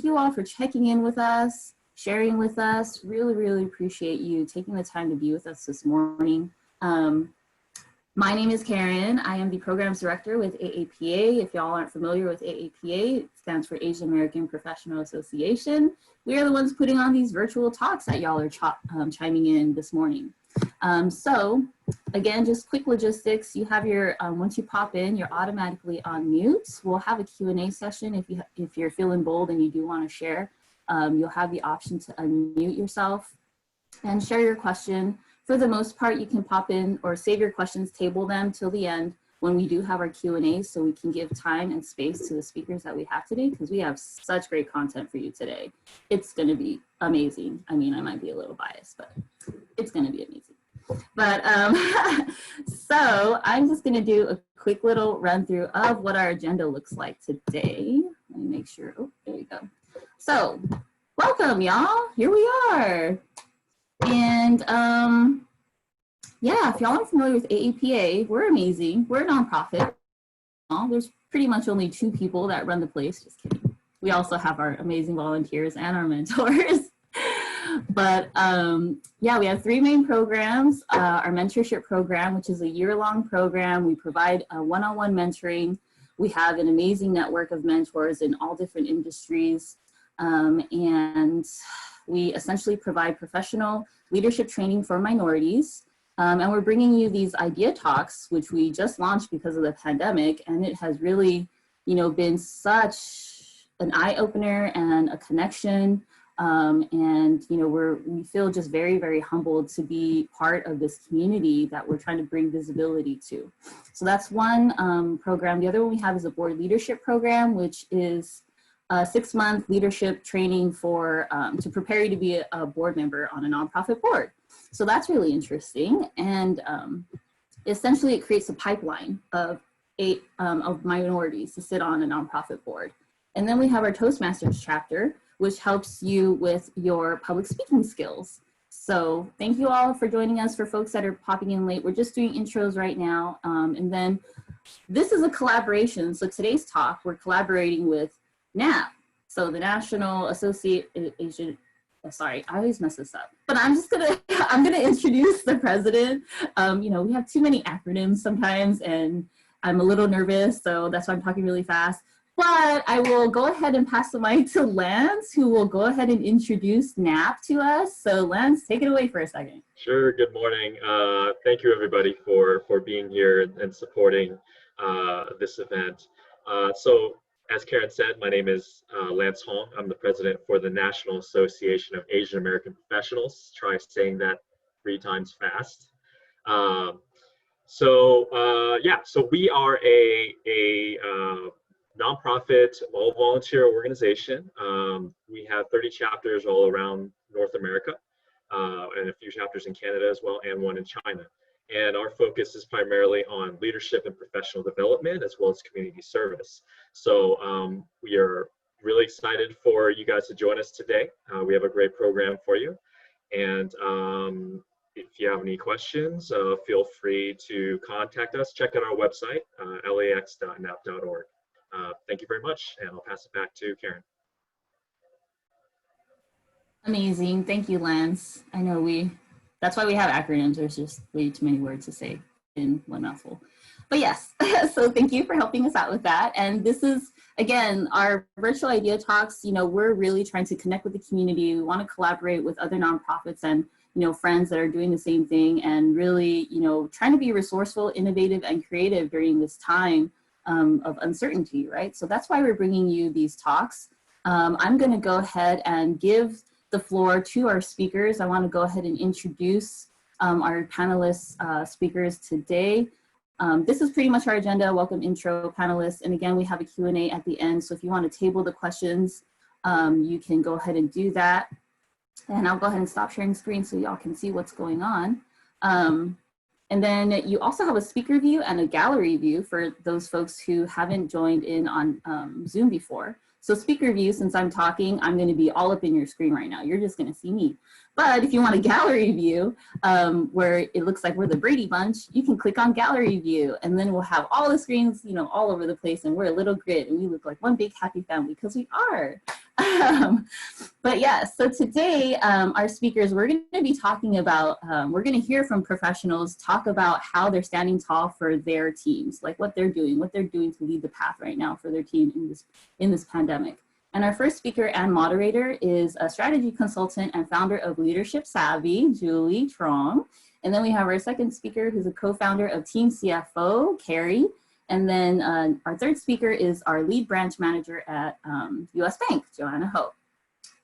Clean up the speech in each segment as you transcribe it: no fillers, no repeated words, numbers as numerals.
you all for checking in with us, sharing with us. Really, really appreciate you taking the time to be with us this morning. My name is Karen. I am the Programs Director with AAPA. If y'all aren't familiar with AAPA, it stands for Asian American Professional Association. We are the ones putting on these virtual talks that y'all are chiming in this morning. So again, just quick logistics. You have your, once you pop in, you're automatically on mute. We'll have a Q&A session if you're feeling bold and you do want to share. You'll have the option to unmute yourself and share your question. For the most part, you can pop in or save your questions, table them till the end when we do have our Q&A, so we can give time and space to the speakers that we have today, because we have such great content for you today. It's going to be amazing. I mean, I might be a little biased, but it's going to be amazing. But so I'm just going to do a quick little run through of what our agenda looks like today. Let me make sure. Oh, there we go. So welcome, y'all. Here we are. And yeah, if y'all aren't familiar with AAPA, we're amazing. We're a nonprofit. There's pretty much only 2 people that run the place. Just kidding. We also have our amazing volunteers and our mentors. But yeah, we have 3 main programs. Our mentorship program, which is a year-long program. We provide one-on-one mentoring. We have an amazing network of mentors in all different industries. And we essentially provide professional leadership training for minorities. And we're bringing you these idea talks, which we just launched because of the pandemic. And it has really, been such an eye-opener and a connection. And, we feel just very, very humbled to be part of this community that we're trying to bring visibility to. So that's one program. The other one we have is a board leadership program, which is a 6-month leadership training for to prepare you to be a board member on a nonprofit board. So that's really interesting. And essentially it creates a pipeline of minorities to sit on a nonprofit board. And then we have our Toastmasters chapter, which helps you with your public speaking skills. So thank you all for joining us. For folks that are popping in late, we're just doing intros right now. And then this is a collaboration. So today's talk, we're collaborating with NAAAP, so the National Association, sorry, I always mess this up, but I'm gonna introduce the president. We have too many acronyms sometimes and I'm a little nervous, so that's why I'm talking really fast. But I will go ahead and pass the mic to Lance, who will go ahead and introduce NAAAP to us. So Lance, take it away for a second. Sure, good morning. Thank you everybody for being here and supporting this event. So as Karen said, my name is Lance Hong. I'm the president for the National Association of Asian American Professionals. Try saying that 3 times fast. So we are a nonprofit, all-volunteer organization. We have 30 chapters all around North America, and a few chapters in Canada as well, and 1 in China. And our focus is primarily on leadership and professional development, as well as community service. So we are really excited for you guys to join us today. We have a great program for you. And if you have any questions, feel free to contact us. Check out our website, lax.naap.org. Thank you very much, and I'll pass it back to Karen. Amazing. Thank you, Lance. I know that's why we have acronyms. There's just way too many words to say in one mouthful. But yes, so thank you for helping us out with that. And this is, again, our virtual idea talks. We're really trying to connect with the community. We want to collaborate with other nonprofits and, friends that are doing the same thing, and really, trying to be resourceful, innovative, and creative during this time of uncertainty, right? So that's why we're bringing you these talks. I'm going to go ahead and give the floor to our speakers. I want to go ahead and introduce our panelists speakers today. This is pretty much our agenda: welcome, intro, panelists, and again we have a Q&A at the end, so if you want to table the questions, you can go ahead and do that. And I'll go ahead and stop sharing screen so y'all can see what's going on. And then you also have a speaker view and a gallery view for those folks who haven't joined in on Zoom before. So speaker view, since I'm talking, I'm going to be all up in your screen right now. You're just going to see me. But if you want a gallery view, where it looks like we're the Brady Bunch, you can click on gallery view, and then we'll have all the screens, you know, all over the place, and we're a little grid, and we look like one big happy family, because we are. But yeah, so today, our speakers, we're going to be talking about, we're going to hear from professionals talk about how they're standing tall for their teams, like what they're doing to lead the path right now for their team in this pandemic. And our first speaker and moderator is a strategy consultant and founder of Leadership Savvy, Julie Truong. And then we have our second speaker, who's a co-founder of teamCFO, Carrie. And then our third speaker is our lead branch manager at US Bank, Joanna Ho.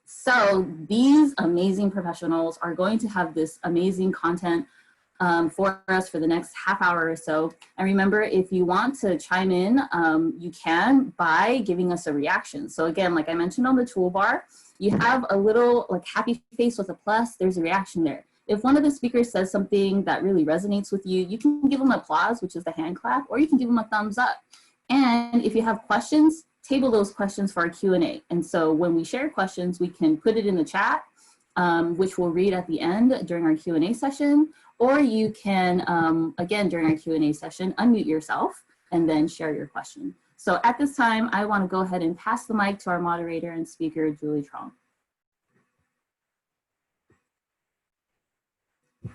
So these amazing professionals are going to have this amazing content for us for the next half hour or so. And remember, if you want to chime in, you can by giving us a reaction. So again, like I mentioned on the toolbar, you have a little like happy face with a plus, there's a reaction there. If one of the speakers says something that really resonates with you, you can give them applause, which is the hand clap, or you can give them a thumbs up. And if you have questions, table those questions for our Q&A. And so when we share questions, we can put it in the chat, which we'll read at the end during our Q&A session, or you can, again, during our Q&A session, unmute yourself and then share your question. So at this time, I want to go ahead and pass the mic to our moderator and speaker, Julie Truong.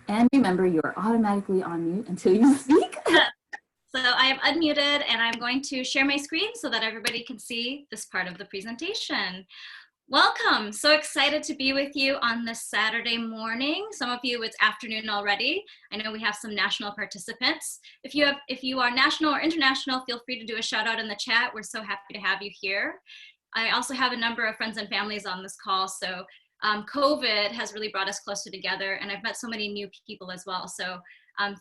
And remember, you are automatically on mute until you speak. So I am unmuted, and I'm going to share my screen so that everybody can see this part of the presentation. Welcome. So excited to be with you on this Saturday morning. Some of you, it's afternoon already. I know we have some national participants. If you are national or international, feel free to do a shout out in the chat. We're so happy to have you here. I also have a number of friends and families on this call. So COVID has really brought us closer together, and I've met so many new people as well. So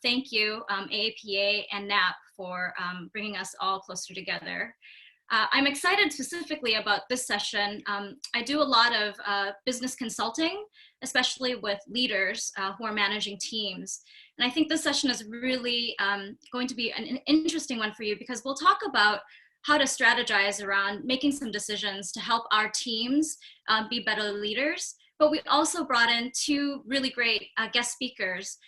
thank you, AAPA and NAAAP, for bringing us all closer together. I'm excited specifically about this session. I do a lot of business consulting, especially with leaders who are managing teams. And I think this session is really going to be an interesting one for you, because we'll talk about how to strategize around making some decisions to help our teams be better leaders. But we also brought in two really great guest speakers.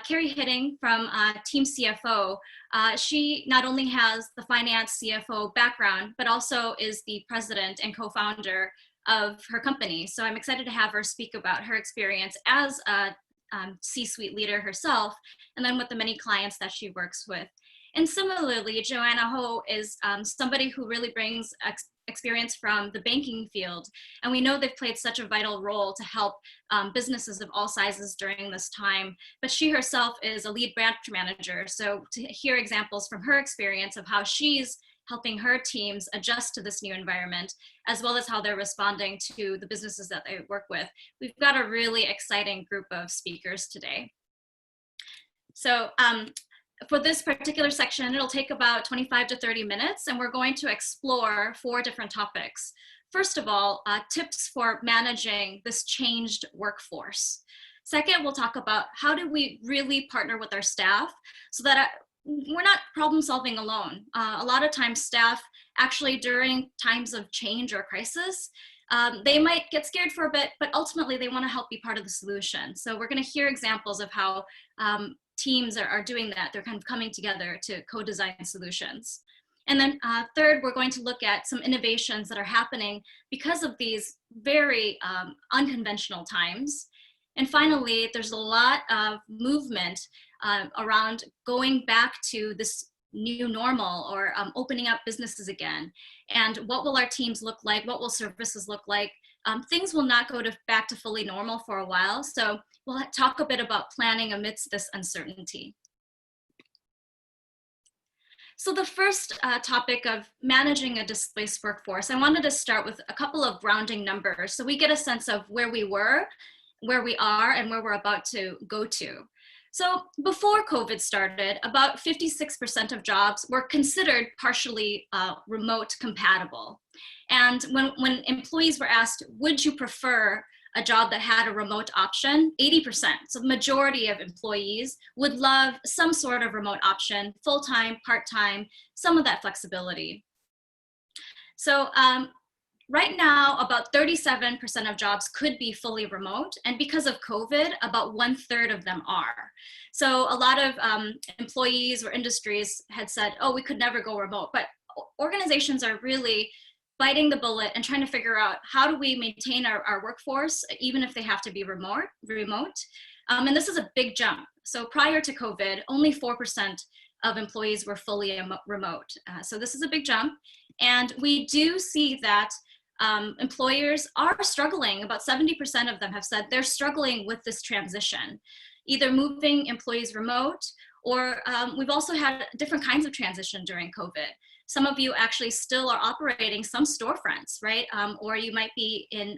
Carrie Hitting from teamCFO. She not only has the finance CFO background, but also is the president and co-founder of her company. So I'm excited to have her speak about her experience as a C-suite leader herself, and then with the many clients that she works with. And similarly, Joanna Ho is somebody who really brings experience from the banking field. And we know they've played such a vital role to help businesses of all sizes during this time. But she herself is a lead branch manager. So to hear examples from her experience of how she's helping her teams adjust to this new environment, as well as how they're responding to the businesses that they work with, we've got a really exciting group of speakers today. So for this particular section, it'll take about 25 to 30 minutes, and we're going to explore 4 different topics. First of all, tips for managing this changed workforce. Second, we'll talk about how do we really partner with our staff so that we're not problem solving alone. A lot of times staff actually during times of change or crisis, they might get scared for a bit, but ultimately they want to help be part of the solution. So we're going to hear examples of how teams are doing that. They're kind of coming together to co-design solutions. And then third, we're going to look at some innovations that are happening because of these very unconventional times. And finally, there's a lot of movement around going back to this new normal, or opening up businesses again. And what will our teams look like? What will services look like? Things will not go back to fully normal for a while. So we'll talk a bit about planning amidst this uncertainty. So the first topic of managing a displaced workforce, I wanted to start with a couple of grounding numbers so we get a sense of where we were, where we are, and where we're about to go to. So before COVID started, about 56% of jobs were considered partially remote compatible. And when employees were asked, would you prefer a job that had a remote option, 80%, so the majority of employees would love some sort of remote option, full-time, part-time, some of that flexibility. So Right now, about 37% of jobs could be fully remote, and because of COVID, about 1/3 of them are. So a lot of employees or industries had said, oh, we could never go remote, but organizations are really biting the bullet and trying to figure out how do we maintain our workforce, even if they have to be remote. And this is a big jump. So prior to COVID, only 4% of employees were fully remote. So this is a big jump. And we do see that employers are struggling. About 70% of them have said they're struggling with this transition, either moving employees remote, or we've also had different kinds of transition during COVID. Some of you actually still are operating some storefronts, right? Or you might be in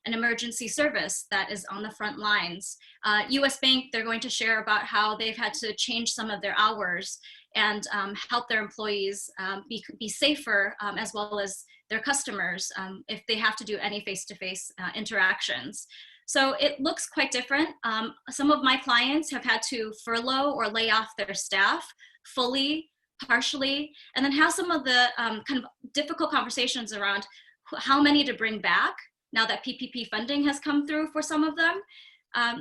an emergency service that is on the front lines. US Bank, they're going to share about how they've had to change some of their hours and help their employees be safer, as well as their customers if they have to do any face-to-face interactions. So it looks quite different. Some of my clients have had to furlough or lay off their staff fully, partially, and then have some of the kind of difficult conversations around how many to bring back now that PPP funding has come through for some of them.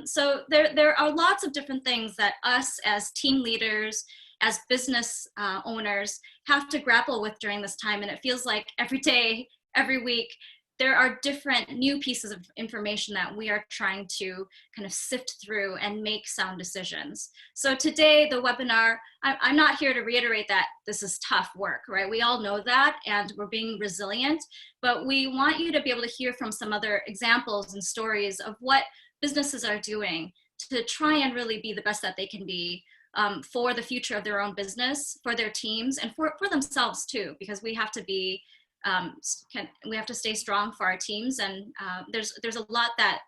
So there are lots of different things that us as team leaders, as business owners have to grapple with during this time. And it feels like every day, every week, there are different new pieces of information that we are trying to kind of sift through and make sound decisions. So today, the webinar, I'm not here to reiterate that this is tough work, right? We all know that, and we're being resilient, but we want you to be able to hear from some other examples and stories of what businesses are doing to try and really be the best that they can be for the future of their own business, for their teams, and for themselves too, because we have to be we have to stay strong for our teams, and there's a lot that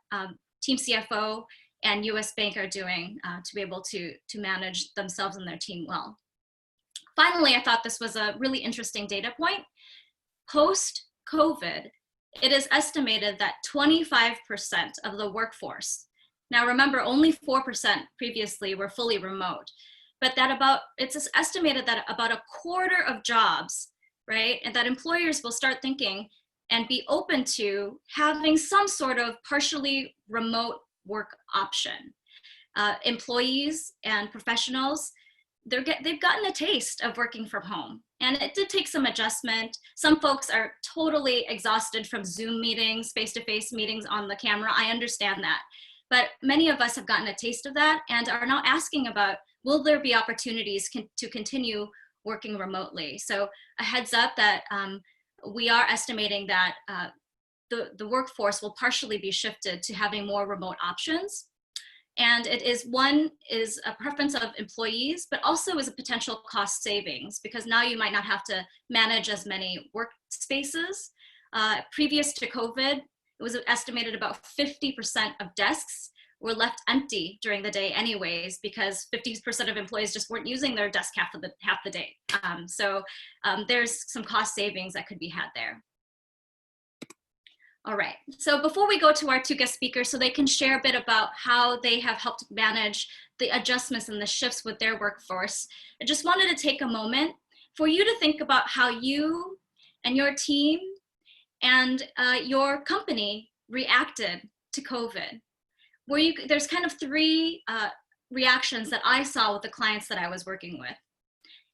teamCFO and US Bank are doing to be able to manage themselves and their team well. Finally, I thought this was a really interesting data point. Post-COVID, it is estimated that 25% of the workforce, now remember only 4% previously were fully remote, but it's estimated that about a quarter of jobs, right? And that employers will start thinking and be open to having some sort of partially remote work option. Employees and professionals, they've gotten a taste of working from home. And it did take some adjustment. Some folks are totally exhausted from Zoom meetings, face-to-face meetings on the camera. I understand that. But many of us have gotten a taste of that and are now asking about, will there be opportunities to continue working remotely? So a heads up that we are estimating that the workforce will partially be shifted to having more remote options. And it is a preference of employees, but also is a potential cost savings, because now you might not have to manage as many workspaces. Previous to COVID, it was estimated about 50% of desks were left empty during the day anyways, because 50% of employees just weren't using their desk half the day. So there's some cost savings that could be had there. All right, so before we go to our two guest speakers so they can share a bit about how they have helped manage the adjustments and the shifts with their workforce, I just wanted to take a moment for you to think about how you and your team and your company reacted to COVID. There's kind of three reactions that I saw with the clients that I was working with.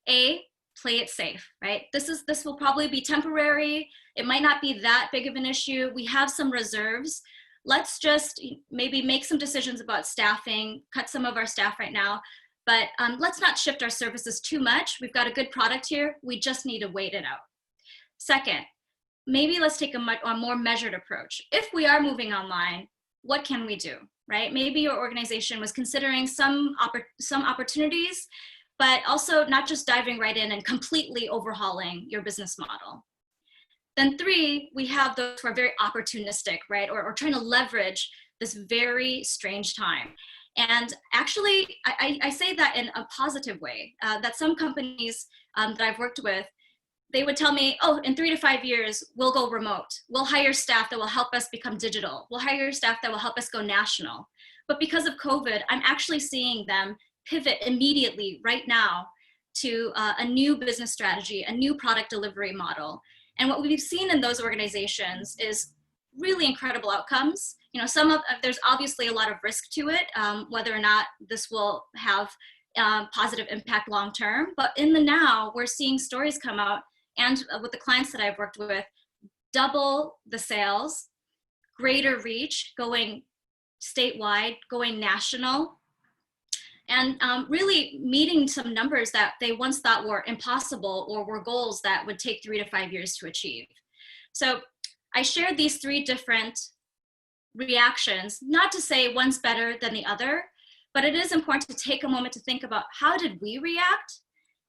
A, play it safe, right? This will probably be temporary. It might not be that big of an issue. We have some reserves. Let's just maybe make some decisions about staffing, cut some of our staff right now, but let's not shift our services too much. We've got a good product here. We just need to wait it out. Second, maybe let's take a more measured approach. If we are moving online, what can we do, right? Maybe your organization was considering some opportunities, but also not just diving right in and completely overhauling your business model. Then three, we have those who are very opportunistic, right? Or trying to leverage this very strange time. And actually, I say that in a positive way, that some companies that I've worked with, they would tell me, oh, in 3 to 5 years, we'll go remote. We'll hire staff that will help us become digital. We'll hire staff that will help us go national. But because of COVID, I'm actually seeing them pivot immediately right now to a new business strategy, a new product delivery model. And what we've seen in those organizations is really incredible outcomes. You know, there's obviously a lot of risk to it, whether or not this will have positive impact long term. But in the now, we're seeing stories come out, and with the clients that I've worked with, double the sales, greater reach, going statewide, going national, and really meeting some numbers that they once thought were impossible or were goals that would take 3 to 5 years to achieve. So I shared these 3 different reactions, not to say one's better than the other, but it is important to take a moment to think about how did we react,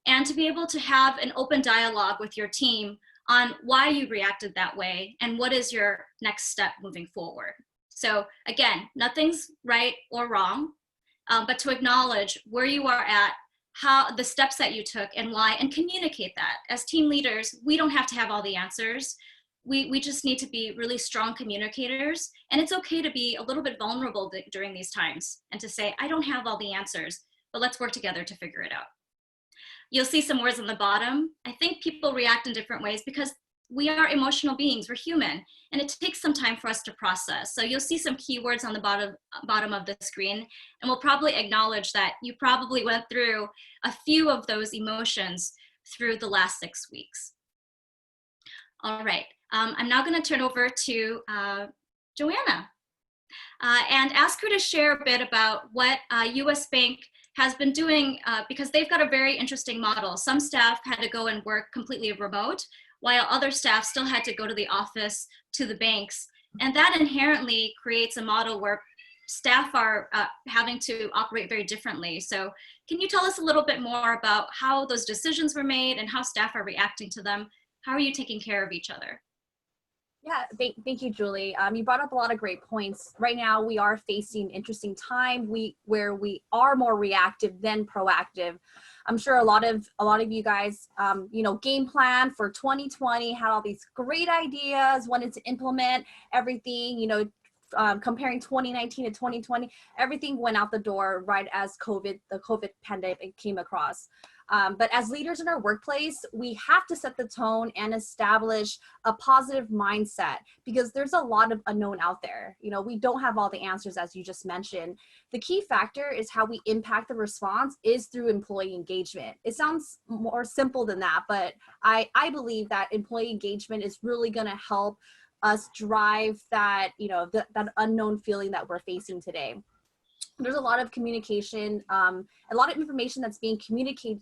and to be able to have an open dialogue with your team on why you reacted that way and what is your next step moving forward. So again, nothing's right or wrong, but to acknowledge where you are at, how the steps that you took and why, and communicate that. As team leaders, we don't have to have all the answers. We just need to be really strong communicators, and it's okay to be a little bit vulnerable during these times and to say, I don't have all the answers, but let's work together to figure it out. You'll see some words on the bottom. I think people react in different ways because we are emotional beings, we're human, and it takes some time for us to process. So you'll see some keywords on the bottom of the screen, and we'll probably acknowledge that you probably went through a few of those emotions through the last 6 weeks. All right, I'm now gonna turn over to Joanna and ask her to share a bit about what US Bank has been doing, because they've got a very interesting model. Some staff had to go and work completely remote, while other staff still had to go to the office, to the banks. And that inherently creates a model where staff are having to operate very differently. So can you tell us a little bit more about how those decisions were made and how staff are reacting to them? How are you taking care of each other? Yeah, thank you, Julie. You brought up a lot of great points. Right now, we are facing interesting time where we are more reactive than proactive. I'm sure a lot of you guys, game plan for 2020, had all these great ideas, wanted to implement everything, comparing 2019 to 2020, everything went out the door right as the COVID pandemic came across. But as leaders in our workplace, we have to set the tone and establish a positive mindset, because there's a lot of unknown out there. We don't have all the answers, as you just mentioned. The key factor is how we impact the response is through employee engagement. It sounds more simple than that, but I believe that employee engagement is really going to help us drive that, that unknown feeling that we're facing today. There's a lot of communication, a lot of information that's being communicated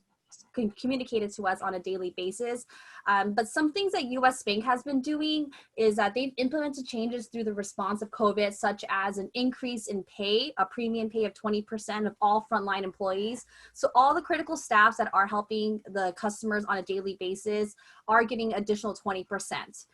to us on a daily basis. But some things that US Bank has been doing is that they've implemented changes through the response of COVID, such as an increase in pay, a premium pay of 20% of all frontline employees. So all the critical staffs that are helping the customers on a daily basis are getting additional 20%.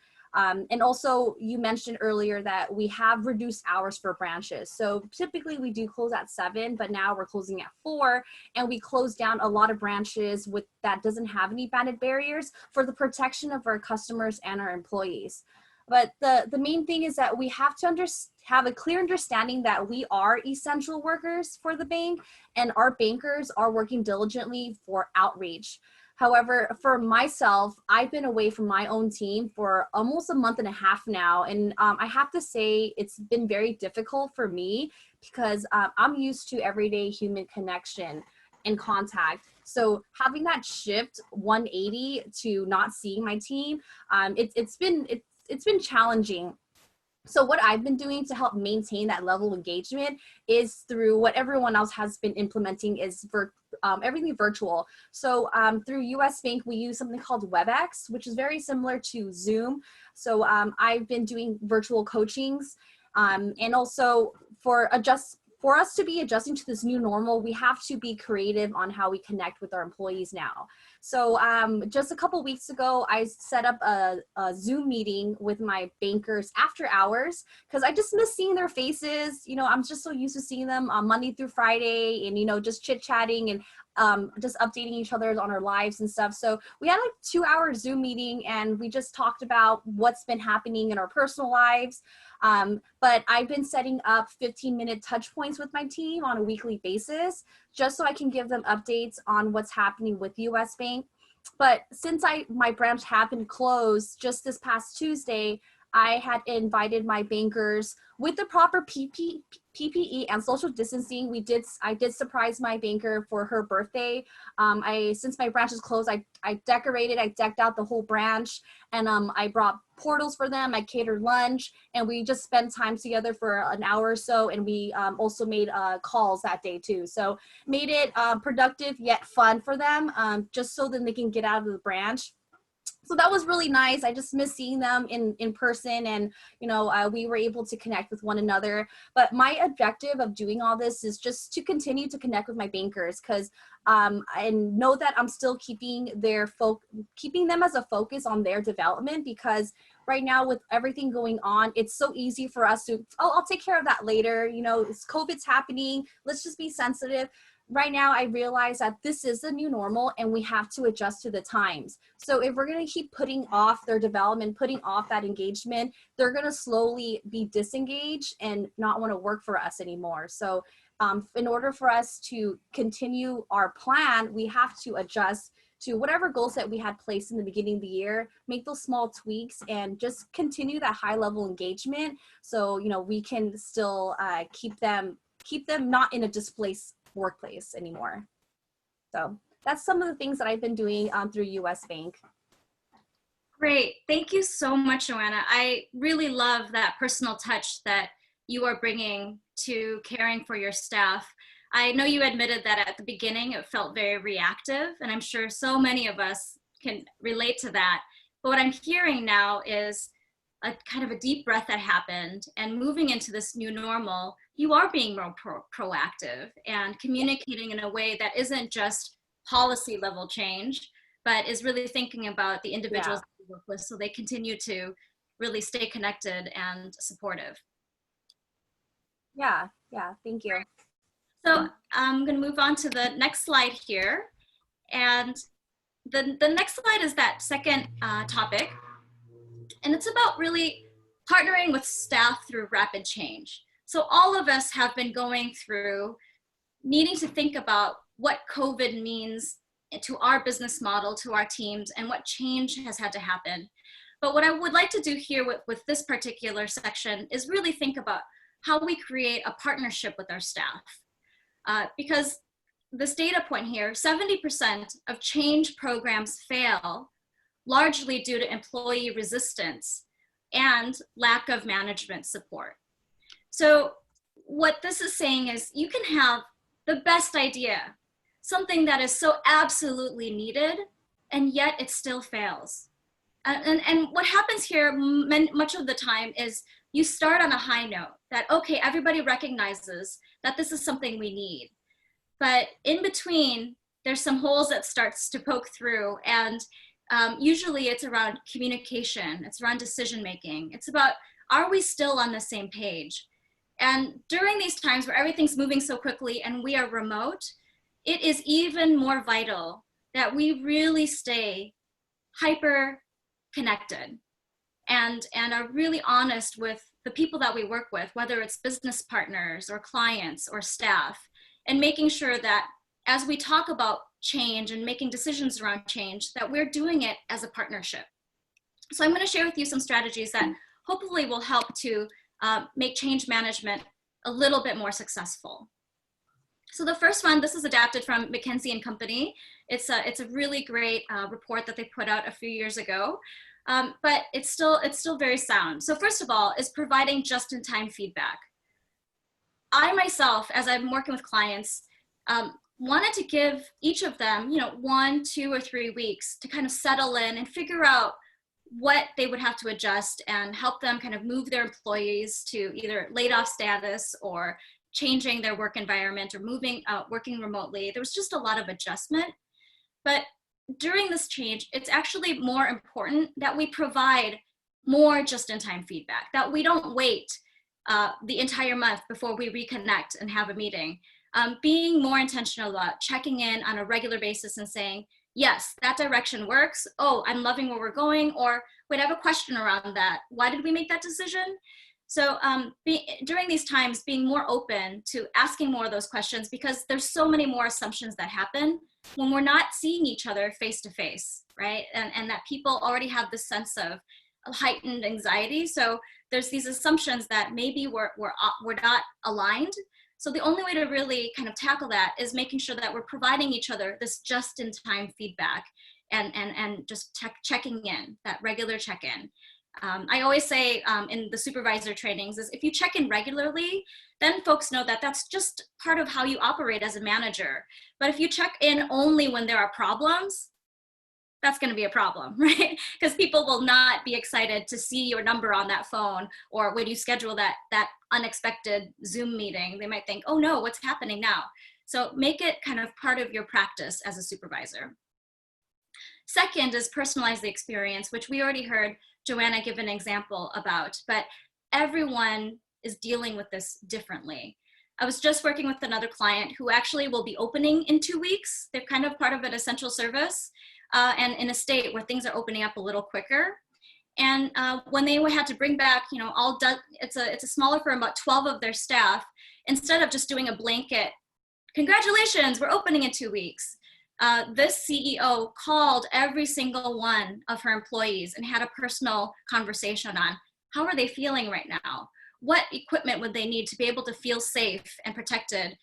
And also, you mentioned earlier that we have reduced hours for branches. So typically we do close at 7, but now we're closing at 4, and we close down a lot of branches that doesn't have any banded barriers for the protection of our customers and our employees. But the main thing is that we have to have a clear understanding that we are essential workers for the bank, and our bankers are working diligently for outreach. However, for myself, I've been away from my own team for almost a month and a half now. And I have to say it's been very difficult for me, because I'm used to everyday human connection and contact. So having that shift 180 to not seeing my team, it's been challenging. So what I've been doing to help maintain that level of engagement is through what everyone else has been implementing, is everything virtual. So through US Bank, we use something called WebEx, which is very similar to Zoom. So I've been doing virtual coachings, and also for us to be adjusting to this new normal, we have to be creative on how we connect with our employees now. So just a couple weeks ago, I set up a Zoom meeting with my bankers after hours, because I just miss seeing their faces. I'm just so used to seeing them on Monday through Friday, and just chit-chatting and just updating each other on our lives and stuff. So we had like a 2-hour Zoom meeting, and we just talked about what's been happening in our personal lives. But I've been setting up 15-minute touch points with my team on a weekly basis, just so I can give them updates on what's happening with US Bank. But since my branch happened closed just this past Tuesday, I had invited my bankers with the proper PPE and social distancing. I did surprise my banker for her birthday. Since my branch is closed, I decked out the whole branch, and I brought portals for them. I catered lunch, and we just spent time together for an hour or so. And we also made calls that day too. So made it productive yet fun for them, just so that they can get out of the branch. So that was really nice. I just miss seeing them in person, and we were able to connect with one another. But my objective of doing all this is just to continue to connect with my bankers, because I know that I'm still keeping them as a focus on their development, because right now with everything going on, it's so easy for us to, I'll take care of that later. COVID's happening. Let's just be sensitive. Right now, I realize that this is the new normal and we have to adjust to the times. So if we're going to keep putting off their development, putting off that engagement, they're going to slowly be disengaged and not want to work for us anymore. So in order for us to continue our plan, we have to adjust to whatever goals that we had placed in the beginning of the year, make those small tweaks, and just continue that high level engagement. So, we can still keep them not in a displaced workplace anymore. So that's some of the things that I've been doing through US Bank. Great. Thank you so much, Joanna. I really love that personal touch that you are bringing to caring for your staff. I know you admitted that at the beginning it felt very reactive, and I'm sure so many of us can relate to that. But what I'm hearing now is a kind of a deep breath that happened, and moving into this new normal, you are being more proactive and communicating in a way that isn't just policy level change, but is really thinking about the individuals that you work with, so they continue to really stay connected and supportive. Yeah, thank you. So I'm going to move on to the next slide here. And the next slide is that second topic. And it's about really partnering with staff through rapid change. So all of us have been going through needing to think about what COVID means to our business model, to our teams, and what change has had to happen. But what I would like to do here with this particular section is really think about how we create a partnership with our staff. Because this data point here, 70% of change programs fail largely due to employee resistance and lack of management support. So what this is saying is you can have the best idea, something that is so absolutely needed, and yet it still fails. And what happens here much of the time is you start on a high note that, okay, everybody recognizes that this is something we need. But in between, there's some holes that starts to poke through, and usually it's around communication, it's around decision making. It's about, are we still on the same page? And during these times where everything's moving so quickly and we are remote, it is even more vital that we really stay hyper connected and are really honest with the people that we work with, whether it's business partners or clients or staff, and making sure that as we talk about change and making decisions around change, that we're doing it as a partnership. So I'm going to share with you some strategies that hopefully will help to make change management a little bit more successful. So the first one, this is adapted from McKinsey & Company. It's a really great report that they put out a few years ago, but it's still very sound. So first of all is providing just-in-time feedback. I myself, as I'm working with clients, wanted to give each of them, 1, 2, or 3 weeks to kind of settle in and figure out what they would have to adjust and help them kind of move their employees to either laid off status or changing their work environment or working remotely. There was just a lot of adjustment. But during this change, it's actually more important that we provide more just-in-time feedback, that we don't wait the entire month before we reconnect and have a meeting. Being more intentional about checking in on a regular basis and saying, yes, that direction works. Oh, I'm loving where we're going. Or wait, I have a question around that. Why did we make that decision? So during these times, being more open to asking more of those questions, because there's so many more assumptions that happen when we're not seeing each other face to face, right? And that people already have this sense of heightened anxiety. So there's these assumptions that maybe we're not aligned. So the only way to really kind of tackle that is making sure that we're providing each other this just-in-time feedback and just checking in, that regular check-in. I always say in the supervisor trainings is if you check in regularly, then folks know that that's just part of how you operate as a manager. But if you check in only when there are problems, that's going to be a problem, right? Because people will not be excited to see your number on that phone, or when you schedule that unexpected Zoom meeting, they might think, oh no, what's happening now? So make it kind of part of your practice as a supervisor. Second is personalize the experience, which we already heard Joanna give an example about, but everyone is dealing with this differently. I was just working with another client who actually will be opening in 2 weeks. They're kind of part of an essential service and in a state where things are opening up a little quicker. And when they had to bring back, you know, it's a smaller firm, about 12 of their staff, instead of just doing a blanket, congratulations, we're opening in 2 weeks. This CEO called every single one of her employees and had a personal conversation on how are they feeling right now? What equipment would they need to be able to feel safe and protected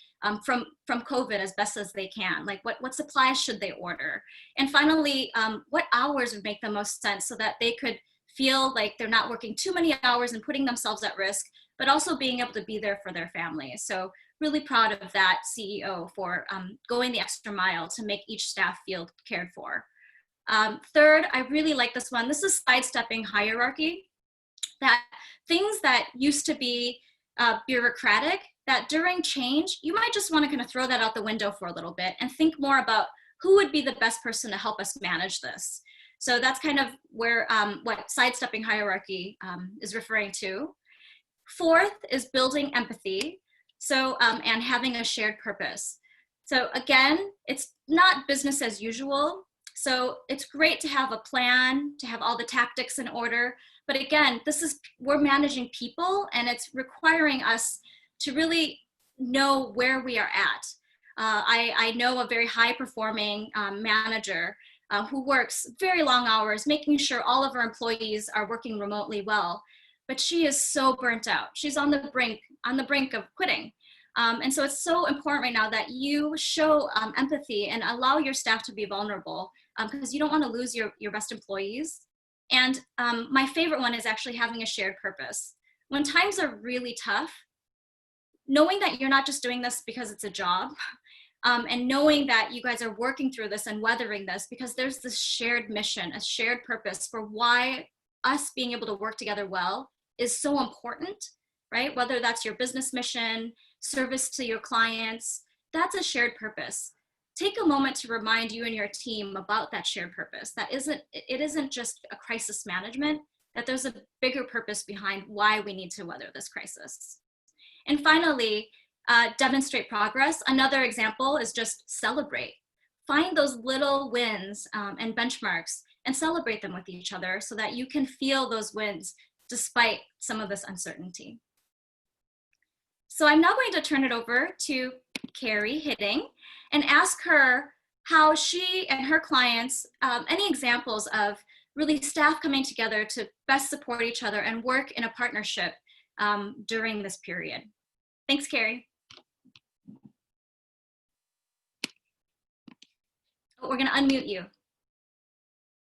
from COVID as best as they can? Like what supplies should they order? And finally, what hours would make the most sense so that they could feel like they're not working too many hours and putting themselves at risk, but also being able to be there for their families. So really proud of that CEO for going the extra mile to make each staff feel cared for. Third, I really like this one. This is sidestepping hierarchy. That things that used to be bureaucratic, that during change, you might just want to kind of throw that out the window for a little bit and think more about who would be the best person to help us manage this. So that's kind of where what sidestepping hierarchy is referring to. Fourth is building empathy. So, and having a shared purpose. So again, it's not business as usual. So it's great to have a plan, to have all the tactics in order. But again, we're managing people, and it's requiring us to really know where we are at. I know a very high performing manager who works very long hours, making sure all of her employees are working remotely well. But she is so burnt out. She's on the brink of quitting. And so it's so important right now that you show empathy and allow your staff to be vulnerable because you don't want to lose your best employees. And my favorite one is actually having a shared purpose. When times are really tough, knowing that you're not just doing this because it's a job, and knowing that you guys are working through this and weathering this because there's this shared mission, a shared purpose for why us being able to work together well is so important, right? Whether that's your business mission, service to your clients, that's a shared purpose. Take a moment to remind you and your team about that shared purpose. It isn't just a crisis management, that there's a bigger purpose behind why we need to weather this crisis. And finally, demonstrate progress. Another example is just celebrate. Find those little wins and benchmarks and celebrate them with each other so that you can feel those wins despite some of this uncertainty. So I'm now going to turn it over to Carrie Hitting and ask her how she and her clients, any examples of really staff coming together to best support each other and work in a partnership during this period. Thanks, Carrie. Oh, we're going to unmute you.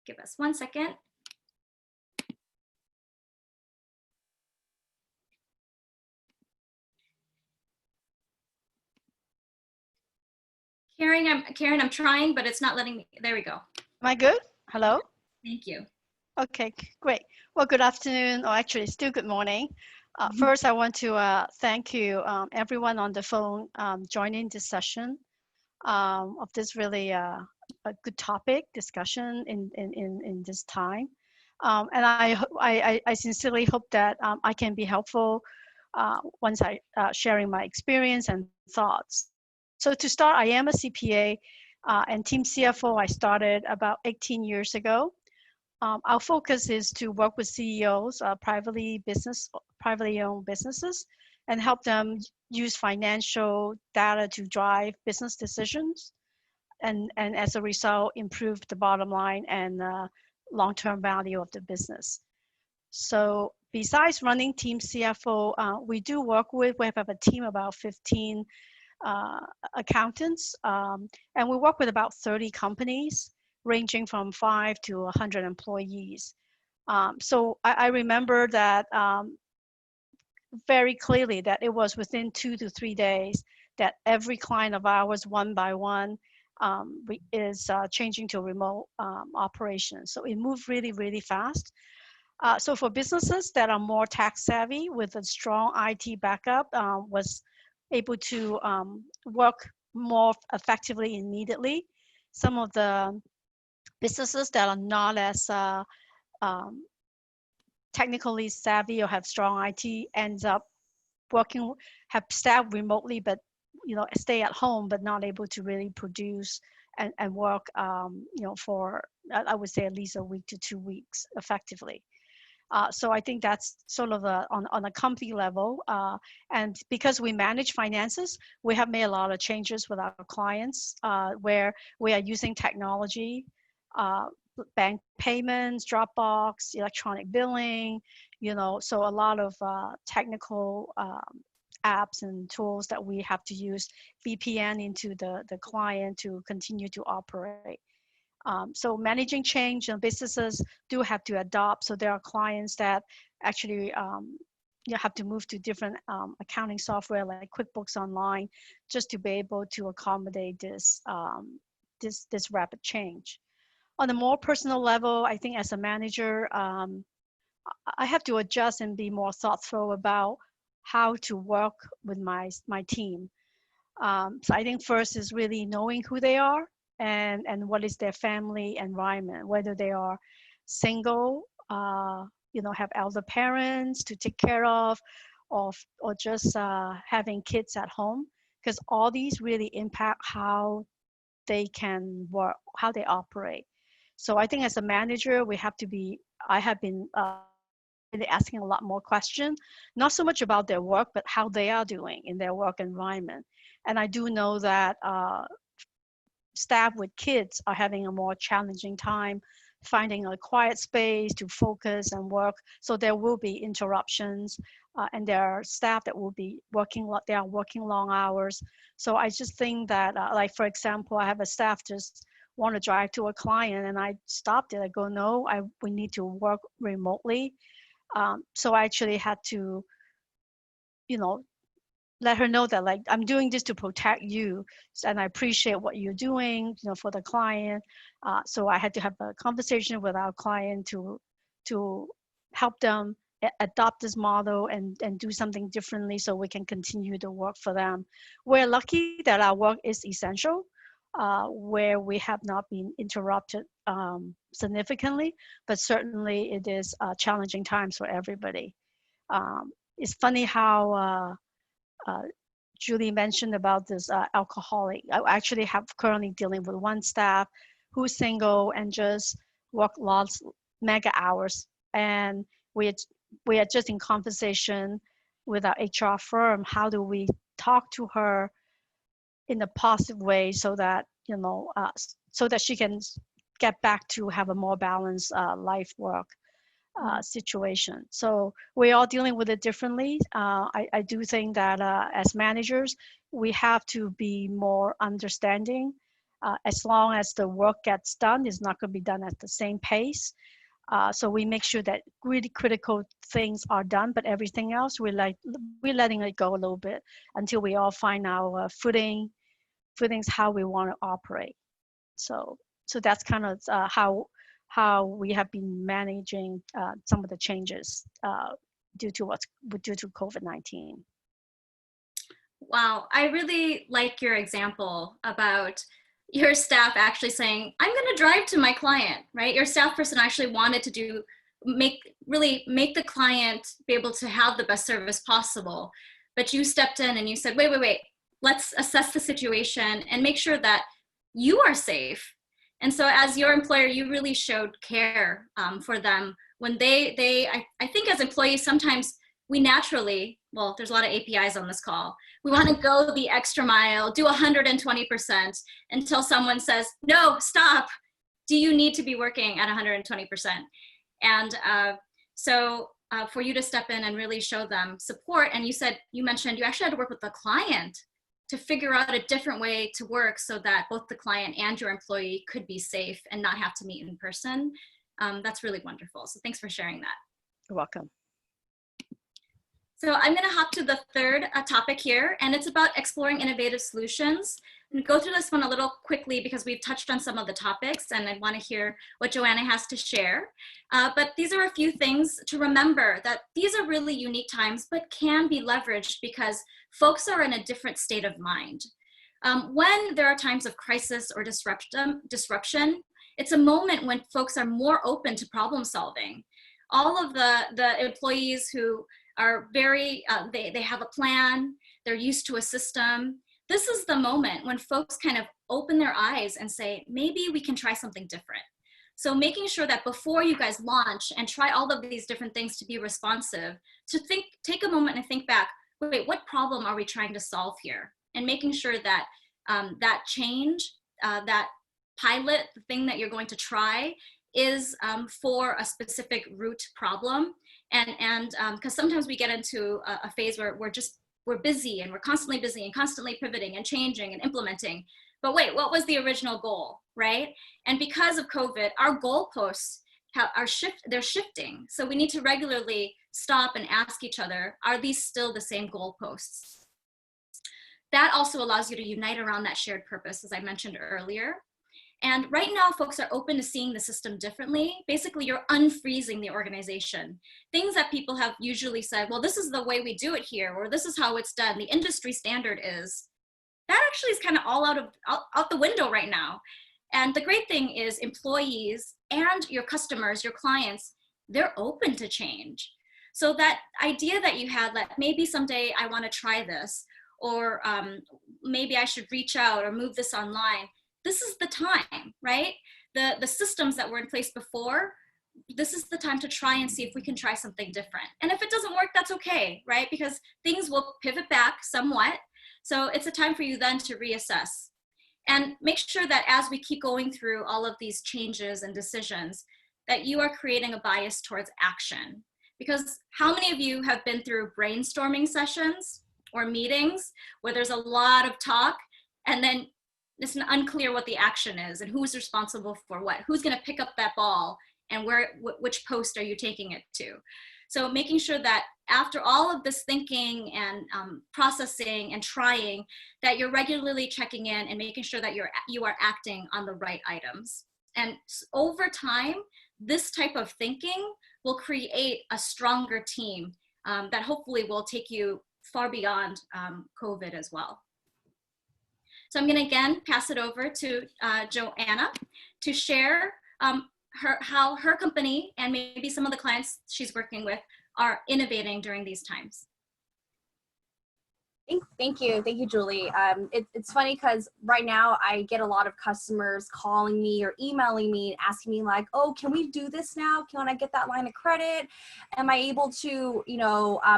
Give us 1 second. Karen, I'm trying, but it's not letting me. There we go. Am I good? Hello? Thank you. Okay, great. Well, good afternoon, or actually still good morning. First, I want to thank you, everyone on the phone joining this session of this really a good topic discussion in this time. And I sincerely hope that I can be helpful once I sharing my experience and thoughts. So to start, I am a CPA and teamCFO I started about 18 years ago. our focus is to work with CEOs, privately owned businesses, and help them use financial data to drive business decisions, and as a result, improve the bottom line and long-term value of the business. So besides running teamCFO, we have a team of about 15 accountants, and we work with about 30 companies, ranging from 5 to 100 employees. So I remember that very clearly, that it was within 2 to 3 days that every client of ours, one by one, is changing to remote operations. So it moved really, really fast. So for businesses that are more tech savvy with a strong IT backup, was able to work more effectively immediately. Some of the businesses that are not as technically savvy or have strong IT ends up have staff remotely, but stay at home, but not able to really produce and work, for, I would say, at least a week to 2 weeks effectively. So I think that's sort of on a company level. And because we manage finances, we have made a lot of changes with our clients, where we are using technology, bank payments, Dropbox, electronic billing, so a lot of technical apps and tools that we have to use VPN into the client to continue to operate. So managing change, and businesses do have to adopt. So there are clients that actually have to move to different accounting software like QuickBooks Online, just to be able to accommodate this rapid change. On a more personal level, I think as a manager, I have to adjust and be more thoughtful about how to work with my team. So I think first is really knowing who they are and what is their family environment, whether they are single, have elder parents to take care of, or just having kids at home, because all these really impact how they can work, how they operate. So I think as a manager, I have been really asking a lot more questions, not so much about their work, but how they are doing in their work environment. And I do know that staff with kids are having a more challenging time finding a quiet space to focus and work. So there will be interruptions, and there are staff that will be working long hours. So I just think that, like, for example, I have a staff just want to drive to a client, and I stopped it. I go, no, we need to work remotely. So I actually had to, let her know that, like, I'm doing this to protect you, and I appreciate what you're doing, for the client. So I had to have a conversation with our client to help them adopt this model and do something differently, so we can continue to work for them. We're lucky that our work is essential, where we have not been interrupted significantly, but certainly it is challenging times for everybody. It's funny how Julie mentioned about this alcoholic. I actually have currently dealing with one staff who's single and just work lots, mega hours. And we are just in conversation with our HR firm. How do we talk to her in a positive way so that, so that she can get back to have a more balanced life work situation. So we're all dealing with it differently. I do think that as managers, we have to be more understanding. As long as the work gets done, it's not going to be done at the same pace. So we make sure that really critical things are done, but everything else, we're letting it go a little bit until we all find our footings, how we want to operate. So that's kind of how we have been managing some of the changes due to COVID-19. Wow, I really like your example about your staff actually saying, I'm going to drive to my client, right? Your staff person actually wanted to make the client be able to have the best service possible. But you stepped in and you said, wait, let's assess the situation and make sure that you are safe And so as your employer, you really showed care for them when I think as employees, sometimes we naturally, well, there's a lot of APIs on this call. We want to go the extra mile, do 120% until someone says, no, stop. Do you need to be working at 120%? And so for you to step in and really show them support, and you mentioned you actually had to work with the client to figure out a different way to work so that both the client and your employee could be safe and not have to meet in person. That's really wonderful. So thanks for sharing that. You're welcome. So I'm going to hop to the third topic here, and it's about exploring innovative solutions. And go through this one a little quickly because we've touched on some of the topics, and I want to hear what Joanna has to share. But these are a few things to remember, that these are really unique times, but can be leveraged because folks are in a different state of mind. When there are times of crisis or disruption, it's a moment when folks are more open to problem solving. All of the employees who are very, they have a plan, they're used to a system. This is the moment when folks kind of open their eyes and say, maybe we can try something different. So making sure that before you guys launch and try all of these different things to be responsive, to take a moment and think back, wait, what problem are we trying to solve here? And making sure that that change, that pilot, the thing that you're going to try is for a specific root problem. And because sometimes we get into a phase where we're busy and we're constantly busy and constantly pivoting and changing and implementing. But wait, what was the original goal, right? And because of COVID, our goalposts they're shifting. So we need to regularly stop and ask each other, are these still the same goalposts? That also allows you to unite around that shared purpose, as I mentioned earlier. And right now, folks are open to seeing the system differently. Basically, you're unfreezing the organization. Things that people have usually said, well, this is the way we do it here, or this is how it's done, the industry standard is. That actually is kind of all out the window right now. And the great thing is employees and your customers, your clients, they're open to change. So that idea that you had, that maybe someday I want to try this, or maybe I should reach out or move this online, this is the time, right? The systems that were in place before, this is the time to try and see if we can try something different. And if it doesn't work, that's okay, right? Because things will pivot back somewhat. So it's a time for you then to reassess. And make sure that as we keep going through all of these changes and decisions, that you are creating a bias towards action. Because how many of you have been through brainstorming sessions or meetings where there's a lot of talk and then it's unclear what the action is and who's responsible for what, who's going to pick up that ball and which post are you taking it to? So making sure that after all of this thinking and processing and trying, that you're regularly checking in and making sure that you are acting on the right items. And over time, this type of thinking will create a stronger team that hopefully will take you far beyond COVID as well. So I'm going to again pass it over to Joanna to share how her company and maybe some of the clients she's working with are innovating during these times. Thank you, Julie. It's funny because right now I get a lot of customers calling me or emailing me, asking me like, "Oh, can we do this now? Can I get that line of credit? Am I able to,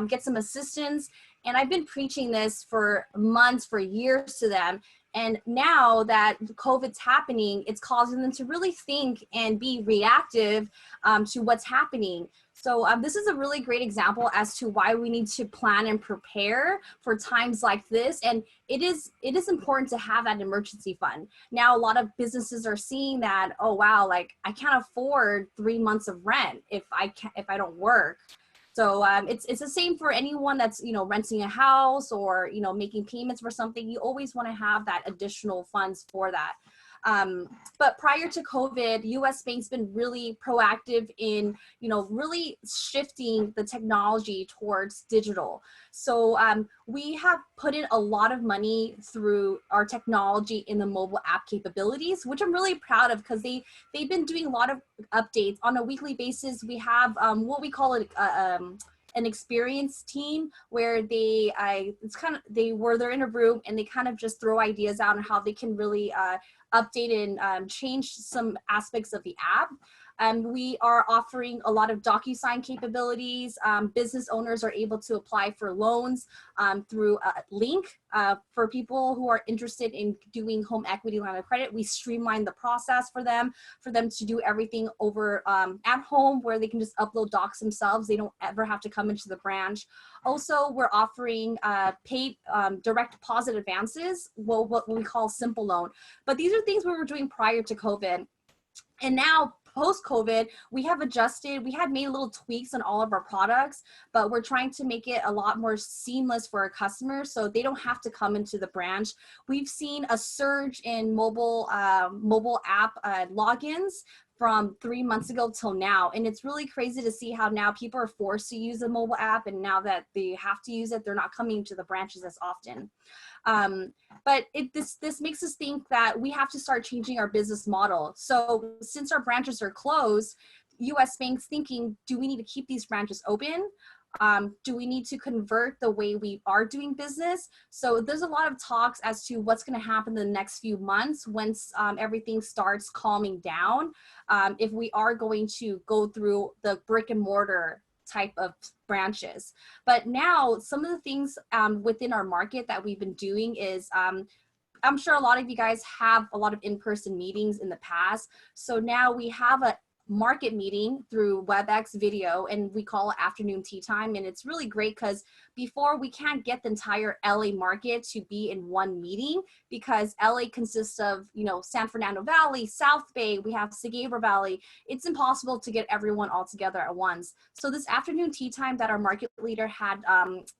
get some assistance?" And I've been preaching this for months, for years to them. And now that COVID's happening, it's causing them to really think and be reactive to what's happening. So this is a really great example as to why we need to plan and prepare for times like this. And it is important to have that emergency fund. Now, a lot of businesses are seeing that, oh, wow, like I can't afford 3 months of rent if I don't work. So it's the same for anyone that's, renting a house or, making payments for something. You always want to have that additional funds for that. But prior to COVID, US Bank's been really proactive in, really shifting the technology towards digital. So we have put in a lot of money through our technology in the mobile app capabilities, which I'm really proud of because they've been doing a lot of updates on a weekly basis. We have what we call an experience team where they're in a room and they kind of just throw ideas out on how they can really update and change some aspects of the app. We are offering a lot of DocuSign capabilities. Business owners are able to apply for loans through a link. For people who are interested in doing home equity line of credit, we streamline the process for them to do everything over at home, where they can just upload docs themselves. They don't ever have to come into the branch. Also, we're offering paid direct deposit advances, what we call simple loan. But these are things we were doing prior to COVID. And now, post-COVID, we have adjusted. We had made little tweaks on all of our products, but we're trying to make it a lot more seamless for our customers so they don't have to come into the branch. We've seen a surge in mobile app logins from 3 months ago till now. And it's really crazy to see how now people are forced to use a mobile app, and now that they have to use it, they're not coming to the branches as often. But this makes us think that we have to start changing our business model. So since our branches are closed, US Bank's thinking, do we need to keep these branches open? Do we need to convert the way we are doing business? So there's a lot of talks as to what's going to happen in the next few months once everything starts calming down. If we are going to go through the brick and mortar type of branches. But now some of the things within our market that we've been doing is, I'm sure a lot of you guys have a lot of in-person meetings in the past. So now we have a market meeting through WebEx video, and we call it afternoon tea time. And it's really great because before, we can't get the entire LA market to be in one meeting, because LA consists of, San Fernando Valley, South Bay, we have Sagabra Valley. It's impossible to get everyone all together at once. So this afternoon tea time that our market leader had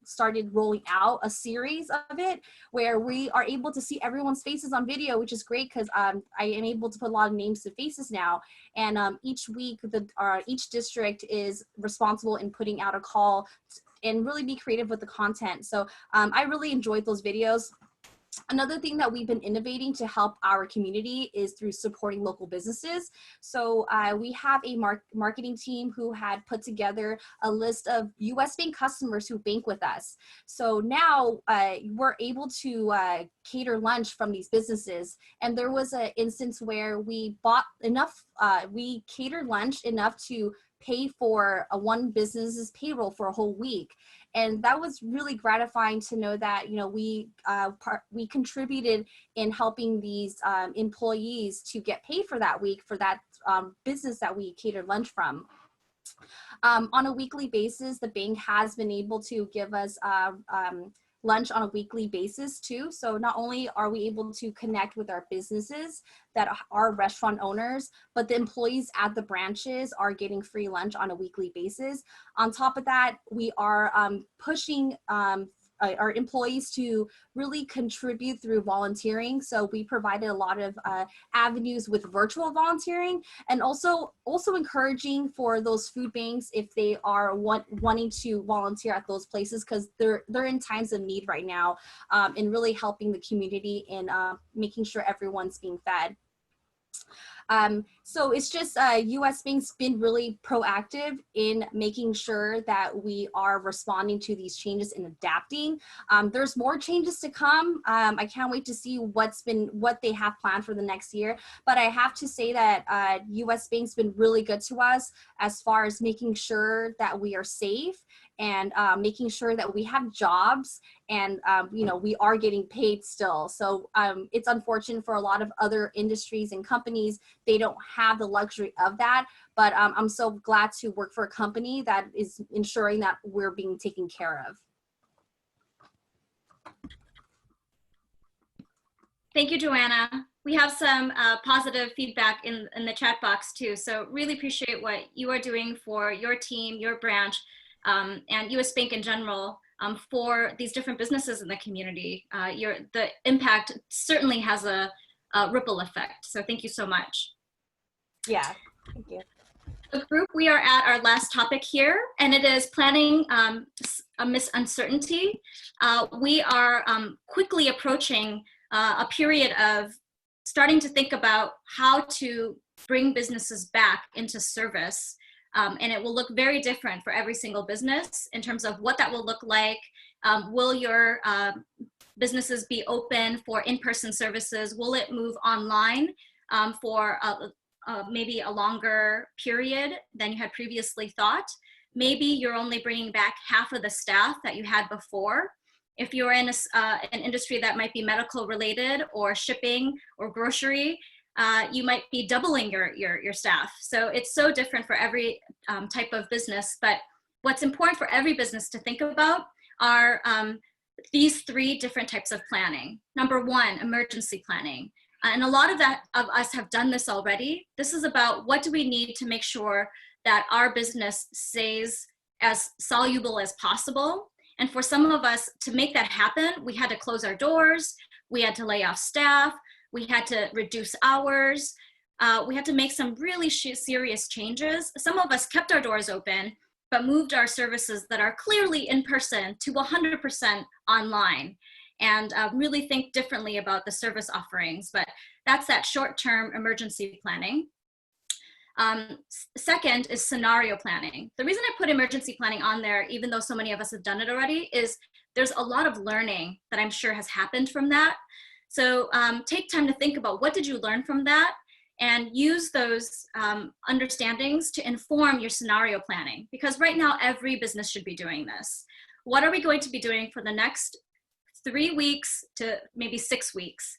started rolling out a series of it, where we are able to see everyone's faces on video, which is great because I am able to put a lot of names to faces now. And each week, each district is responsible in putting out a call and really be creative with the content. So I really enjoyed those videos. Another thing that we've been innovating to help our community is through supporting local businesses. So we have a marketing team who had put together a list of US Bank customers who bank with us. So now we're able to cater lunch from these businesses. And there was an instance where we bought enough, we catered lunch enough to pay for one business's payroll for a whole week. And that was really gratifying to know that, we contributed in helping these employees to get paid for that week for that business that we catered lunch from. On a weekly basis, the bank has been able to give us lunch on a weekly basis too. So not only are we able to connect with our businesses that are restaurant owners, but the employees at the branches are getting free lunch on a weekly basis. On top of that, we are pushing our employees to really contribute through volunteering. So we provided a lot of avenues with virtual volunteering, and also encouraging for those food banks if they are wanting to volunteer at those places, because they're in times of need right now, in really helping the community and making sure everyone's being fed. So it's just US Bank's been really proactive in making sure that we are responding to these changes and adapting. There's more changes to come. I can't wait to see what they have planned for the next year. But I have to say that US Bank's been really good to us as far as making sure that we are safe and making sure that we have jobs and we are getting paid still. So it's unfortunate for a lot of other industries and companies, they don't have the luxury of that. But I'm so glad to work for a company that is ensuring that we're being taken care of. Thank you, Joanna. We have some positive feedback in the chat box too. So really appreciate what you are doing for your team, your branch, and US Bank in general, for these different businesses in the community. The impact certainly has a ripple effect. So thank you so much. Yeah, thank you. The group, we are at our last topic here, and it is planning amidst uncertainty. We are quickly approaching a period of starting to think about how to bring businesses back into service And it will look very different for every single business in terms of what that will look like. Will your businesses be open for in-person services? Will it move online for maybe a longer period than you had previously thought? Maybe you're only bringing back half of the staff that you had before. If you're in an industry that might be medical related or shipping or grocery, you might be doubling your staff. So it's so different for every type of business. But what's important for every business to think about are these three different types of planning. Number one, emergency planning. And a lot of us have done this already. This is about what do we need to make sure that our business stays as soluble as possible. And for some of us to make that happen, we had to close our doors, we had to lay off staff, we had to reduce hours, we had to make some really serious changes. Some of us kept our doors open, but moved our services that are clearly in person to 100% online, and really think differently about the service offerings. But that's that short-term emergency planning. Second is scenario planning. The reason I put emergency planning on there, even though so many of us have done it already, is there's a lot of learning that I'm sure has happened from that. So take time to think about what did you learn from that, and use those understandings to inform your scenario planning. Because right now, every business should be doing this. What are we going to be doing for the next 3 weeks to maybe 6 weeks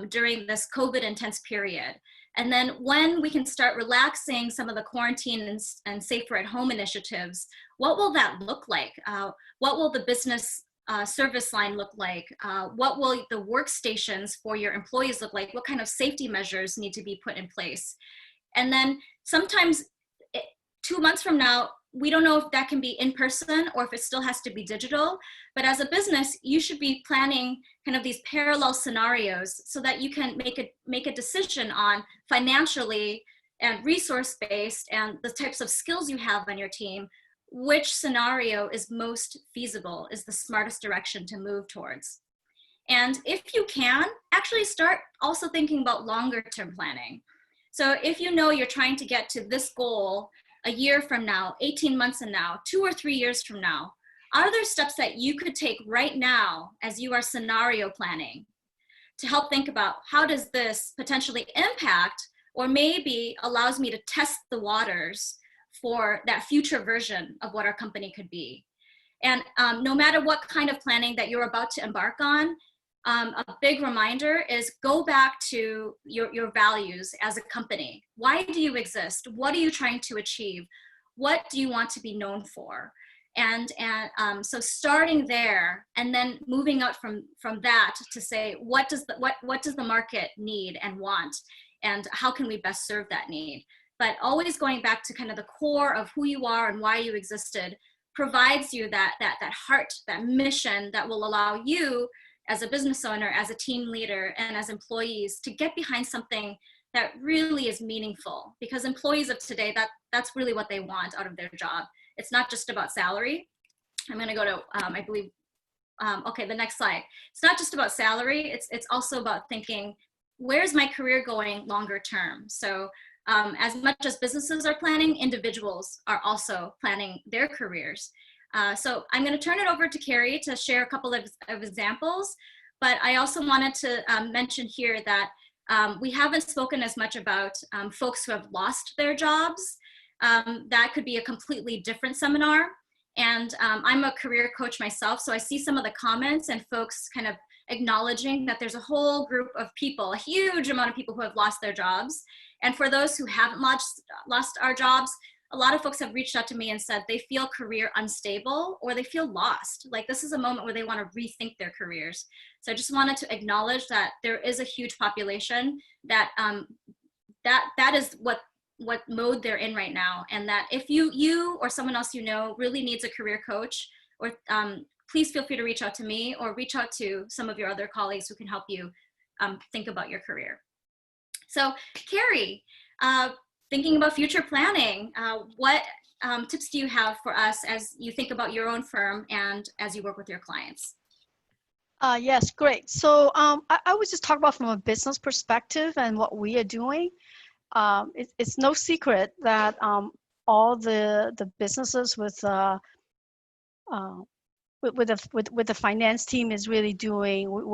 during this COVID intense period? And then when we can start relaxing some of the quarantine and safer at home initiatives, what will that look like? What will the business service line look like? What will the workstations for your employees look like? What kind of safety measures need to be put in place? And then sometimes 2 months from now, we don't know if that can be in person or if it still has to be digital. But as a business, you should be planning kind of these parallel scenarios so that you can make a decision on financially and resource-based and the types of skills you have on your team, which scenario is most feasible, is the smartest direction to move towards. And if you can, actually start also thinking about longer term planning. So if you know you're trying to get to this goal a year from now, 18 months from now, 2 or 3 years from now, are there steps that you could take right now as you are scenario planning to help think about how does this potentially impact or maybe allows me to test the waters for that future version of what our company could be? And no matter what kind of planning that you're about to embark on, a big reminder is go back to your values as a company. Why do you exist? What are you trying to achieve? What do you want to be known for? And so starting there and then moving out from that to say, what does the market need and want? And how can we best serve that need? But always going back to kind of the core of who you are and why you existed provides you that heart, that mission that will allow you as a business owner, as a team leader, and as employees to get behind something that really is meaningful. Because employees of today, that's really what they want out of their job. It's not just about salary. I'm gonna go to, I believe, okay, the next slide. It's not just about salary, it's also about thinking, where's my career going longer term? So as much as businesses are planning, individuals are also planning their careers. So I'm going to turn it over to Carrie to share a couple of examples, but I also wanted to mention here that we haven't spoken as much about folks who have lost their jobs. That could be a completely different seminar. And I'm a career coach myself, so I see some of the comments and folks kind of acknowledging that there's a whole group of people, a huge amount of people who have lost their jobs. And for those who haven't lost our jobs, a lot of folks have reached out to me and said they feel career unstable or they feel lost. Like this is a moment where they want to rethink their careers. So I just wanted to acknowledge that there is a huge population that that is what mode they're in right now. And that if you or someone else you know really needs a career coach, or please feel free to reach out to me or reach out to some of your other colleagues who can help you think about your career. So Carrie, thinking about future planning, what tips do you have for us as you think about your own firm and as you work with your clients? Yes, great. So I would just talk about from a business perspective and what we are doing. It's no secret that all the businesses with the finance team is really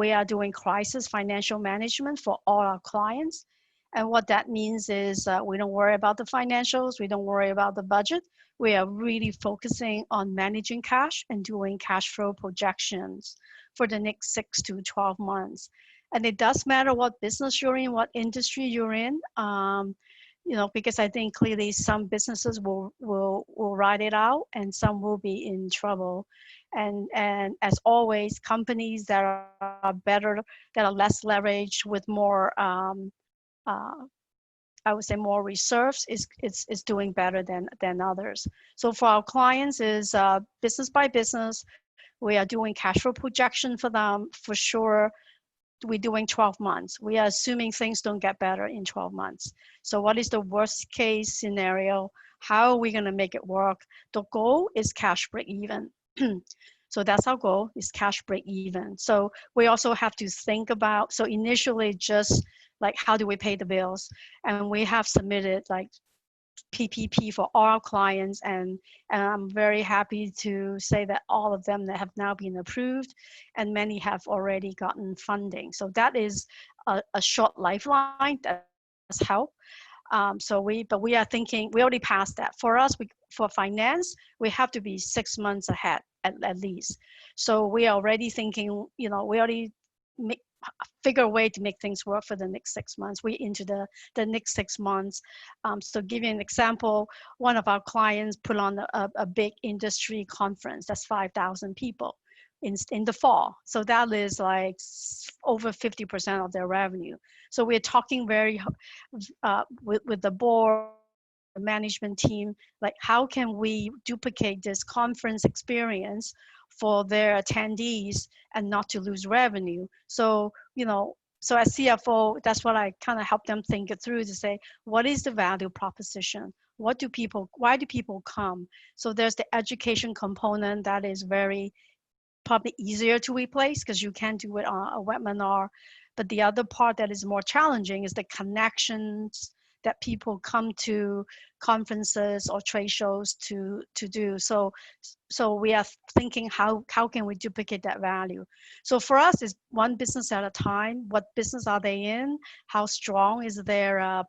we are doing crisis financial management for all our clients. And what that means is we don't worry about the financials, we don't worry about the budget. We are really focusing on managing cash and doing cash flow projections for the next 6 to 12 months. And it does matter what business you're in, what industry you're in, because I think clearly some businesses will ride it out and some will be in trouble. And as always, companies that are better, that are less leveraged with more, I would say more reserves is doing better than others. So for our clients is business by business. We are doing cash flow projection for them for sure. We're doing 12 months. We are assuming things don't get better in 12 months. So what is the worst case scenario? How are we going to make it work? The goal is cash break even. So that's our goal, is cash break even. So we also have to think about, so initially just like how do we pay the bills? And we have submitted like PPP for all our clients, and I'm very happy to say that all of them that have now been approved, and many have already gotten funding. So that is a short lifeline that has helped. But we are thinking, we already passed that. For us, for finance, we have to be 6 months ahead at least. So we are already thinking, we already figure a way to make things work for the next 6 months. We into the next 6 months. So give you an example, one of our clients put on a big industry conference that's 5,000 people in the fall. So that is like over 50% of their revenue. So we're talking with the board, the management team, like how can we duplicate this conference experience for their attendees and not to lose revenue. So, so as CFO, that's what I kind of help them think it through to say, what is the value proposition? Why do people come? So there's the education component that is probably easier to replace because you can do it on a webinar. But the other part that is more challenging is the connections that people come to conferences or trade shows to do. So we are thinking how can we duplicate that value? So for us, it's one business at a time. What business are they in? How strong is their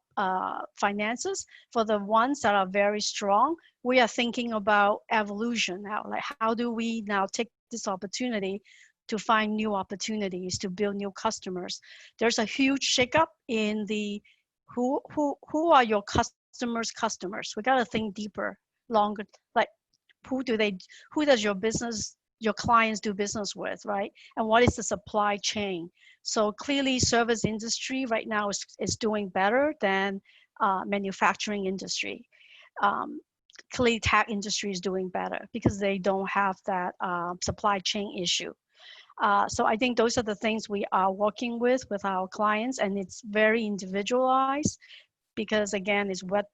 finances? For the ones that are very strong, we are thinking about evolution now. Like how do we now take this opportunity to find new opportunities to build new customers? There's a huge shakeup in the who are your customers? We got to think deeper, longer, like who does your clients do business with, right? And what is the supply chain? So clearly service industry right now is doing better than manufacturing industry. Clearly tech industry is doing better because they don't have that supply chain issue. So I think those are the things we are working with our clients, and it's very individualized because again, is what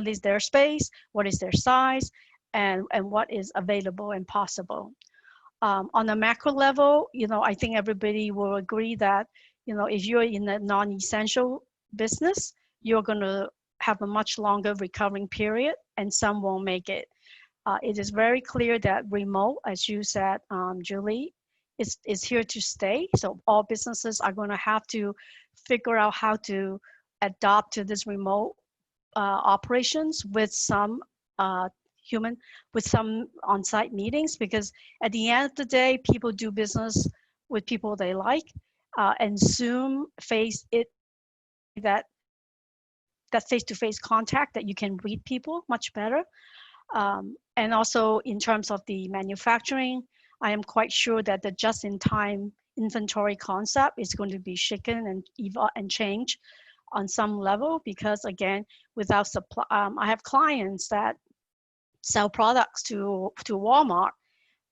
is their space, what is their size, and what is available and possible. On a macro level, I think everybody will agree that, if you're in a non-essential business, you're going to have a much longer recovering period, and some won't make it. It is very clear that remote, as you said, Julie, is here to stay. So all businesses are going to have to figure out how to adapt to this remote operations with some with some on-site meetings, because at the end of the day, people do business with people they like, and Zoom that face-to-face contact that you can read people much better. And also in terms of the manufacturing, I am quite sure that the just-in-time inventory concept is going to be shaken and changed on some level, because again, without supply, I have clients that sell products to Walmart,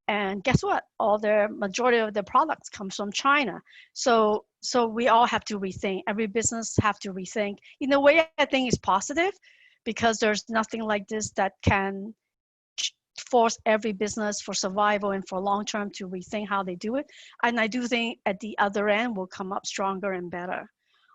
and guess what? Majority of their products comes from China. So we all have to rethink. Every business have to rethink. In a way, I think it's positive, because there's nothing like this that can force every business for survival and for long term to rethink how they do it. And I do think at the other end will come up stronger and better.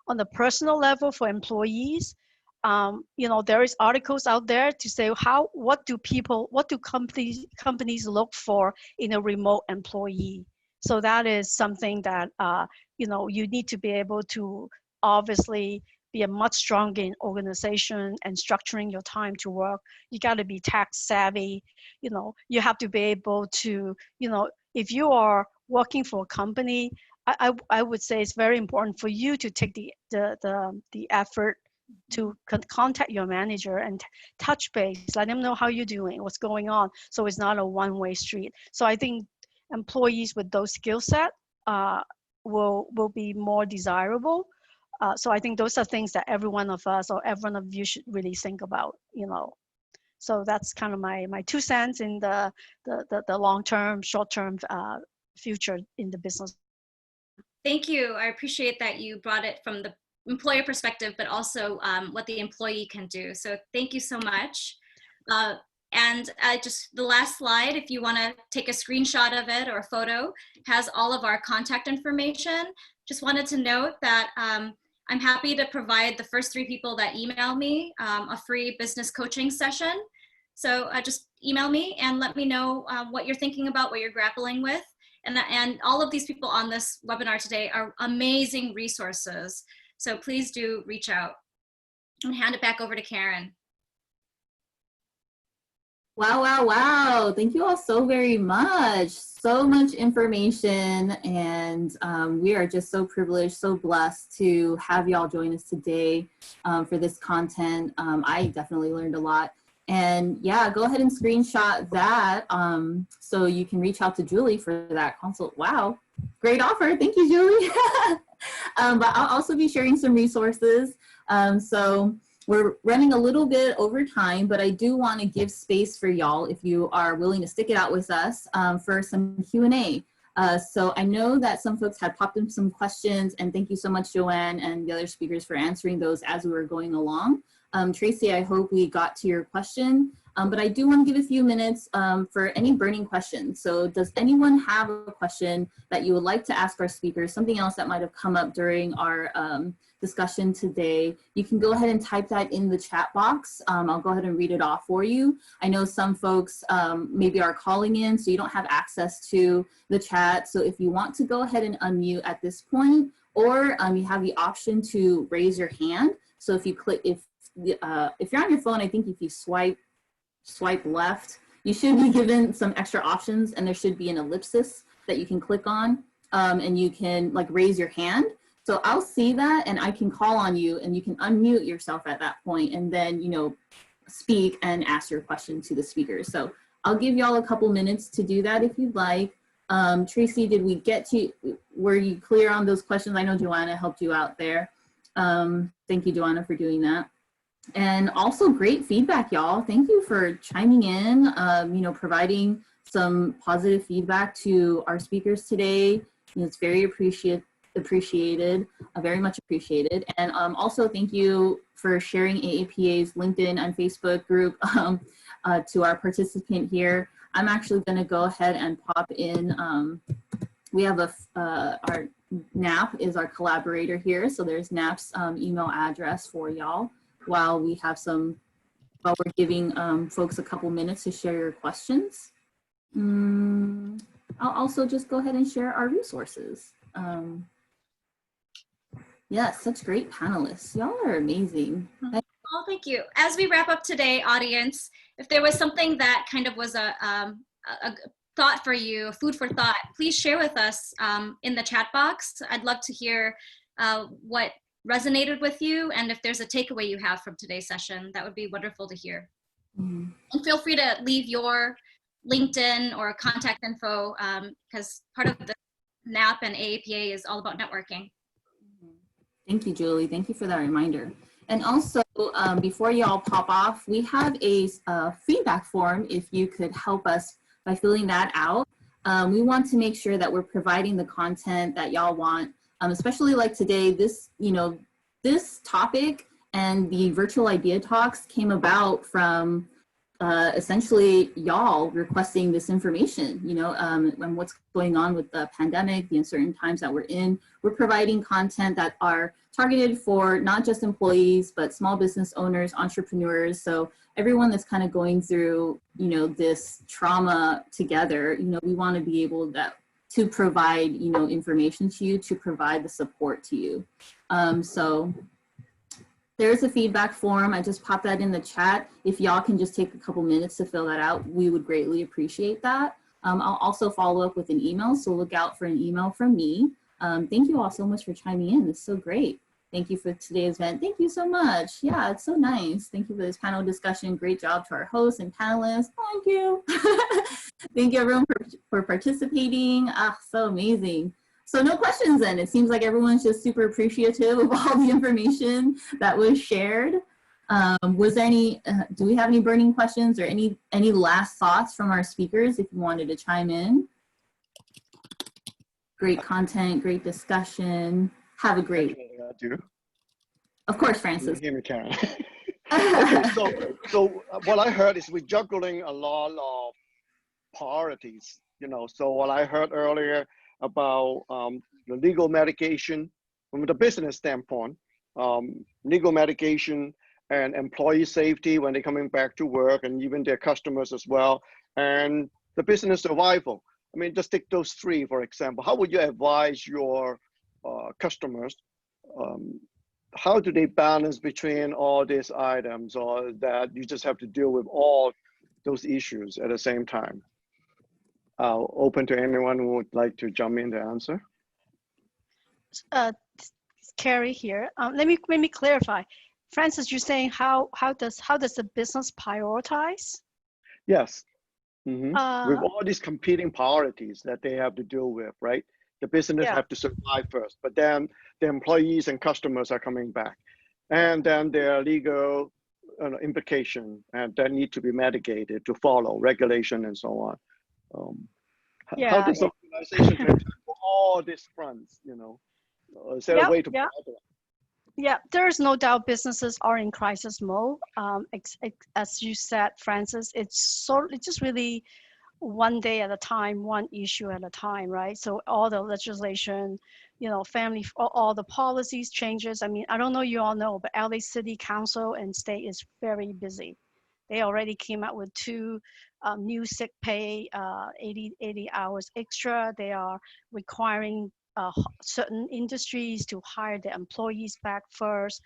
On the personal level for employees, there is articles out there to say what do companies look for in a remote employee. So that is something that you need to be able to obviously be a much stronger organization and structuring your time to work. You got to be tax savvy. You have to be able to, if you are working for a company, I would say it's very important for you to take the effort to contact your manager and touch base, let them know how you're doing, what's going on, so it's not a one-way street. So I think employees with those skill set will be more desirable. So I think those are things that every one of us or every one of you should really think about. So that's kind of my 2 cents in the long-term, short-term future in the business. Thank you. I appreciate that you brought it from the employer perspective, but also what the employee can do. So thank you so much. And just the last slide, if you want to take a screenshot of it or a photo, has all of our contact information. Just wanted to note that I'm happy to provide the first 3 people that email me a free business coaching session. So just email me and let me know what you're thinking about, what you're grappling with. And all of these people on this webinar today are amazing resources. So please do reach out. And hand it back over to Karen. Wow, wow, wow. Thank you all so very much. So much information, and we are just so privileged, so blessed to have y'all join us today for this content. I definitely learned a lot. And yeah, go ahead and screenshot that so you can reach out to Julie for that consult. Wow, great offer. Thank you, Julie. But I'll also be sharing some resources. So we're running a little bit over time, but I do want to give space for y'all, if you are willing to stick it out with us, for some Q&A. So I know that some folks had popped in some questions, and thank you so much, Joanne, and the other speakers for answering those as we were going along. Tracy, I hope we got to your question, but I do want to give a few minutes for any burning questions. So does anyone have a question that you would like to ask our speakers, something else that might have come up during our discussion today? You can go ahead and type that in the chat box. I'll go ahead and read it off for you. I know some folks maybe are calling in, so you don't have access to the chat. So if you want to go ahead and unmute at this point, or you have the option to raise your hand. So if you click, if you're on your phone, I think if you swipe left, you should be given some extra options, and there should be an ellipsis that you can click on, and you can like raise your hand. So I'll see that, and I can call on you, and you can unmute yourself at that point, and then, speak and ask your question to the speakers. So I'll give y'all a couple minutes to do that if you'd like. Tracy, were you clear on those questions? I know Joanna helped you out there. Thank you, Joanna, for doing that. And also great feedback, y'all. Thank you for chiming in, providing some positive feedback to our speakers today. It's very appreciated, very much appreciated. And also thank you for sharing AAPA's LinkedIn and Facebook group to our participant here. I'm actually going to go ahead and pop in. We have our NAAAP is our collaborator here, so there's NAAAP's email address for y'all. While we're giving folks a couple minutes to share your questions. I'll also just go ahead and share our resources. Yes, such great panelists. Y'all are amazing. Oh, thank you. As we wrap up today, audience, if there was something that kind of was a thought for you, food for thought, please share with us in the chat box. I'd love to hear what resonated with you, and if there's a takeaway you have from today's session, that would be wonderful to hear. And feel free to leave your LinkedIn or contact info, because part of the NAAAP and AAPA is all about networking. Thank you, Julie. Thank you for that reminder. And also, before y'all pop off, we have a feedback form if you could help us by filling that out. We want to make sure that we're providing the content that y'all want. Especially like today, this topic and the virtual idea talks came about from essentially y'all requesting this information, you know, and what's going on with the pandemic, the uncertain times that we're in. We're providing content that are targeted for not just employees, but small business owners, entrepreneurs. So everyone that's kind of going through, you know, this trauma together, you know, we want to be able to provide, you know, information to you, to provide the support to you. So there's a feedback form. I just popped that in the chat. If y'all can just take a couple minutes to fill that out, we would greatly appreciate that. I'll also follow up with an email, so look out for an email from me. Thank you all so much for chiming in. It's so great. Thank you for today's event. Thank you so much. Yeah, it's so nice. Thank you for this panel discussion. Great job to our hosts and panelists. Thank you. Thank you everyone for participating. Ah, so amazing. So no questions then. It seems like everyone's just super appreciative of all the information that was shared. Was there any, do we have any burning questions or any last thoughts from our speakers if you wanted to chime in? Great content, great discussion. Have a great. I do. Of course, Francis. Hear me, Karen. Okay, so what I heard is we're juggling a lot of priorities, you know. So what I heard earlier about the legal medication from the business standpoint, legal medication and employee safety when they're coming back to work, and even their customers as well, and the business survival. I mean, just take those three, for example. How would you advise your customers? How do they balance between all these items, or that you just have to deal with all those issues at the same time? Open to anyone who would like to jump in to answer. Carrie here. Let me clarify. Francis, you're saying how does the business prioritize? Yes. With all these competing priorities that they have to deal with, right? The business have to survive first, but then the employees and customers are coming back, and then there are legal implications and that need to be mitigated to follow regulation and so on. How does the organization tackle all these fronts? You know, is there a way to? Yeah, there is no doubt businesses are in crisis mode. As you said, Francis, it's just really one day at a time, one issue at a time, right? So all the legislation, you know, all the policies changes. I mean, I don't know, you all know, but LA City Council and state is very busy. They already came out with 2 new sick pay, 80 hours extra. They are requiring certain industries to hire their employees back first.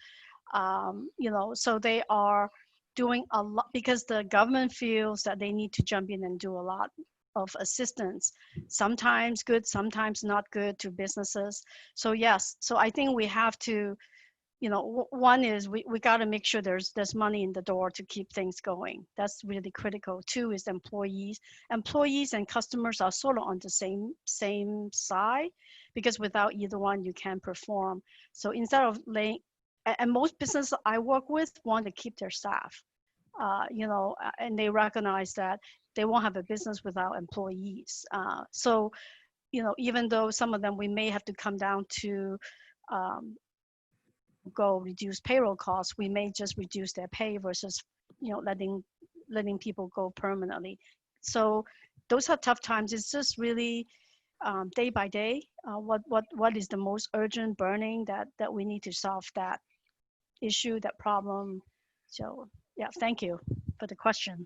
You know, so they are doing a lot because the government feels that they need to jump in and do a lot of assistance, sometimes good, sometimes not good to businesses. So yes, so I think we have to, you know, one is we got to make sure there's money in the door to keep things going. That's really critical. 2 is employees and customers are sort of on the same side, because without either one you can't perform. So instead of and most businesses I work with want to keep their staff, you know, and they recognize that they won't have a business without employees. So, you know, even though some of them we may have to come down to go reduce payroll costs, we may just reduce their pay versus, you know, letting people go permanently. So those are tough times. It's just really day by day, what is the most urgent burning that we need to solve that issue, that problem. So yeah, thank you for the question.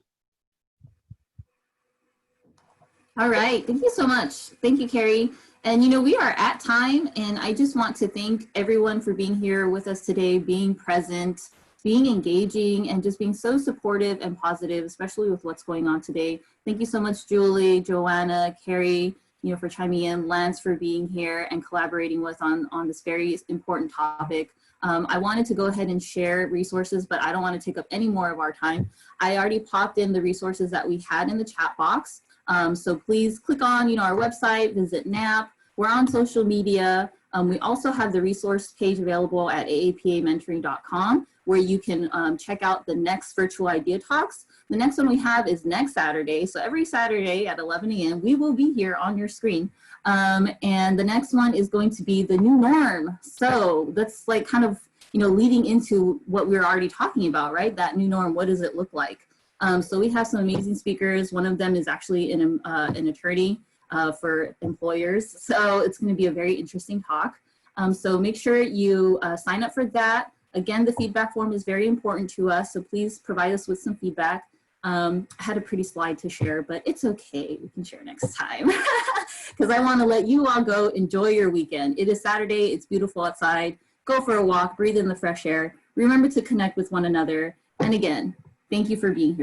All right, thank you so much. Thank you, Carrie. And you know, we are at time, and I just want to thank everyone for being here with us today, being present, being engaging, and just being so supportive and positive, especially with what's going on today. Thank you so much, Julie, Joanna, Carrie, you know, for chiming in, Lance for being here and collaborating with on this very important topic. I wanted to go ahead and share resources, but I don't want to take up any more of our time. I already popped in the resources that we had in the chat box. So please click on, you know, our website, visit NAAAP. We're on social media. We also have the resource page available at aapamentoring.com, where you can check out the next virtual idea talks. The next one we have is next Saturday. So every Saturday at 11 a.m., we will be here on your screen. And the next one is going to be the new norm. So that's like kind of, you know, leading into what we were already talking about, right? That new norm, what does it look like? So we have some amazing speakers. One of them is actually an attorney for employers. So it's going to be a very interesting talk. So make sure you sign up for that. Again, the feedback form is very important to us. So please provide us with some feedback. I had a pretty slide to share, but it's okay. We can share next time because I want to let you all go enjoy your weekend. It is Saturday. It's beautiful outside. Go for a walk, breathe in the fresh air. Remember to connect with one another. And again, thank you for being here.